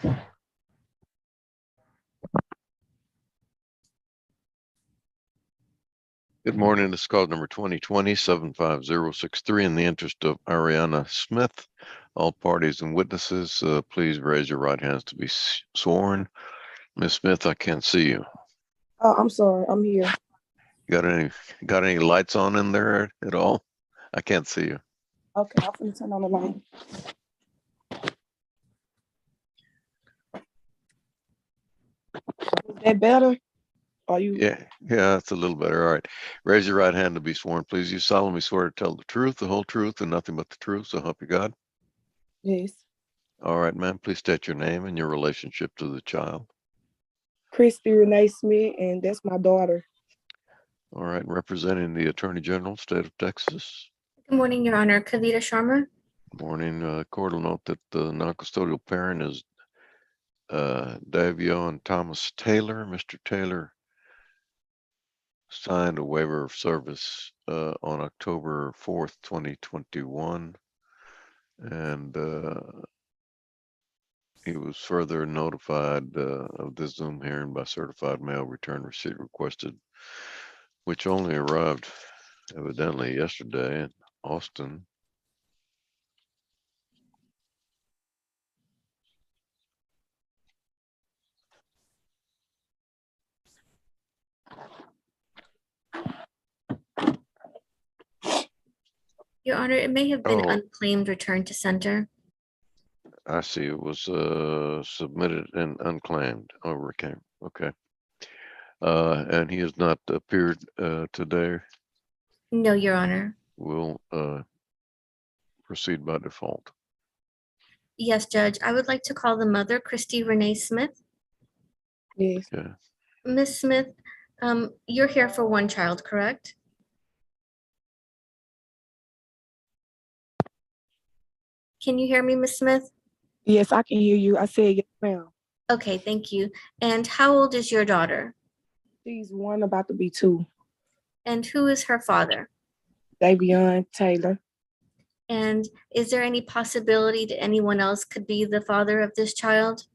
Good morning. This is call number 2020-75063. In the interest of Ariana Smith, all parties and witnesses, please raise your right hands to be sworn. Ms. Smith, I can't see you. Oh, I'm sorry. I'm here. Got any lights on in there at all? I can't see you. Okay, I'm gonna turn on the light. Is that better? Are you? Yeah, that's a little better. All right. Raise your right hand to be sworn, please. You solemnly swear to tell the truth, the whole truth, and nothing but the truth, so help you God. Yes. All right, ma'am. Please state your name and your relationship to the child. Christy Renee Smith, and that's my daughter. All right. Representing the Attorney General, State of Texas. Good morning, Your Honor. Kavita Sharma. Morning. Court will note that the non-custodial parent is Davion Thomas Taylor. Mr. Taylor signed a waiver of service on October 4th, 2021. And he was further notified of this Zoom hearing by certified mail return receipt requested, which only arrived evidently yesterday in Austin. Your Honor, it may have been unclaimed return to center. I see. It was submitted and unclaimed. Okay. And he has not appeared today. No, Your Honor. We'll proceed by default. Yes, Judge. I would like to call the mother, Christy Renee Smith. Yes. Okay. Ms. Smith, you're here for one child, correct? Can you hear me, Ms. Smith? Yes, I can hear you. I said yes, ma'am. Okay, thank you. And how old is your daughter? She's 1, about to be 2. And who is her father? Davion Taylor. And is there any possibility that anyone else could be the father of this child?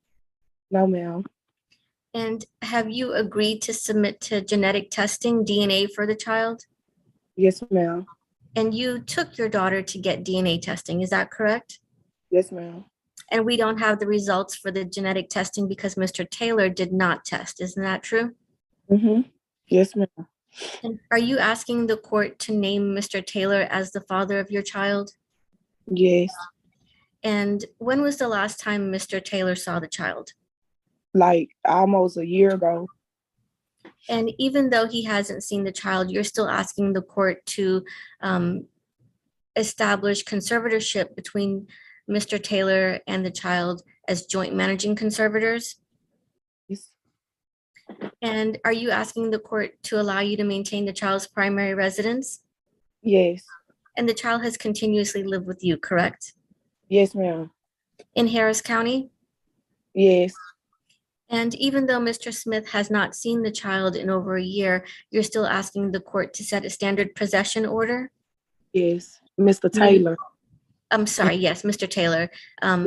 No, ma'am. And have you agreed to submit to genetic testing, DNA, for the child? Yes, ma'am. And you took your daughter to get DNA testing, is that correct? Yes, ma'am. And we don't have the results for the genetic testing because Mr. Taylor did not test, isn't that true? Mm-hmm. Yes, ma'am. And are you asking the court to name Mr. Taylor as the father of your child? Yes. And when was the last time Mr. Taylor saw the child? Like almost a year ago. And even though he hasn't seen the child, you're still asking the court to establish conservatorship between Mr. Taylor and the child as joint managing conservators? Yes. And are you asking the court to allow you to maintain the child's primary residence? Yes. And the child has continuously lived with you, correct? Yes, ma'am. In Harris County? Yes. And even though Mr. Smith has not seen the child in over a year, you're still asking the court to set a standard possession order? Yes. Mr. Taylor. I'm sorry, yes, Mr. Taylor.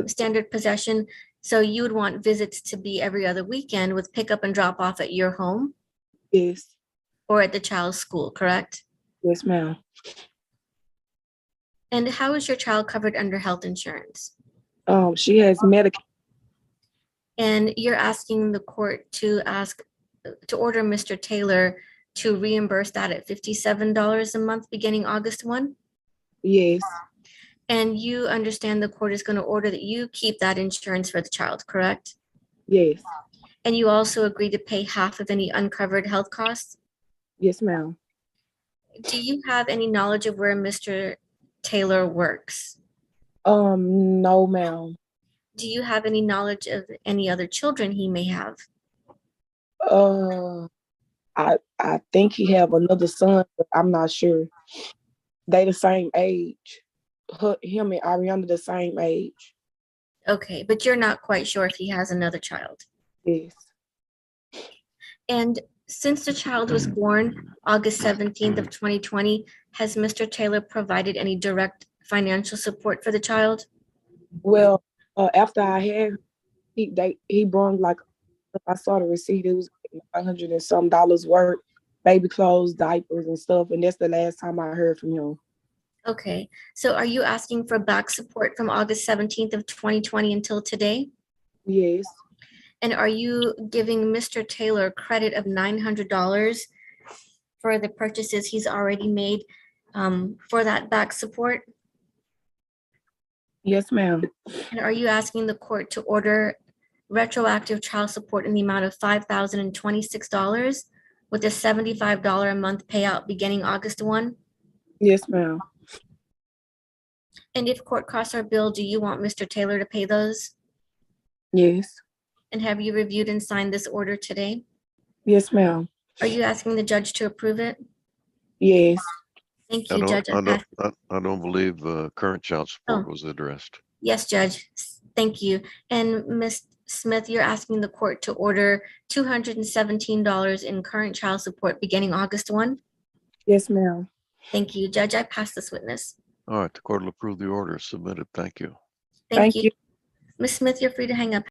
Standard possession. So you would want visits to be every other weekend with pickup and drop off at your home? Yes. Or at the child's school, correct? Yes, ma'am. And how is your child covered under health insurance? She has Medicaid. And you're asking the court to order Mr. Taylor to reimburse that at $57 a month beginning August 1? Yes. And you understand the court is going to order that you keep that insurance for the child, correct? Yes. And you also agree to pay half of any uncovered health costs? Yes, ma'am. Do you have any knowledge of where Mr. Taylor works? No, ma'am. Do you have any knowledge of any other children he may have? I think he have another son, but I'm not sure. They the same age. Him and Ariana the same age. Okay, but you're not quite sure if he has another child. Yes. And since the child was born August 17th of 2020, has Mr. Taylor provided any direct financial support for the child? Well, after I had He brought like, I saw the receipt. It was $100 and some dollars worth, baby clothes, diapers, and stuff. And that's the last time I heard from him. Okay, so are you asking for back support from August 17th of 2020 until today? Yes. And are you giving Mr. Taylor credit of $900 for the purchases he's already made for that back support? Yes, ma'am. And are you asking the court to order retroactive child support in the amount of $5,026 with a $75 a month payout beginning August 1? Yes, ma'am. And if court costs are billed, do you want Mr. Taylor to pay those? Yes. And have you reviewed and signed this order today? Yes, ma'am. Are you asking the judge to approve it? Yes. Thank I you, don't, Judge. I don't believe current child support Oh. was addressed. Yes, Judge. Thank you. And Ms. Smith, you're asking the court to order $217 in current child support beginning August 1? Yes, ma'am. Thank you, Judge. I pass this witness. All right, the court will approve the order submitted. Thank you. Thank Thank you. you. Ms. Smith, you're free to hang up.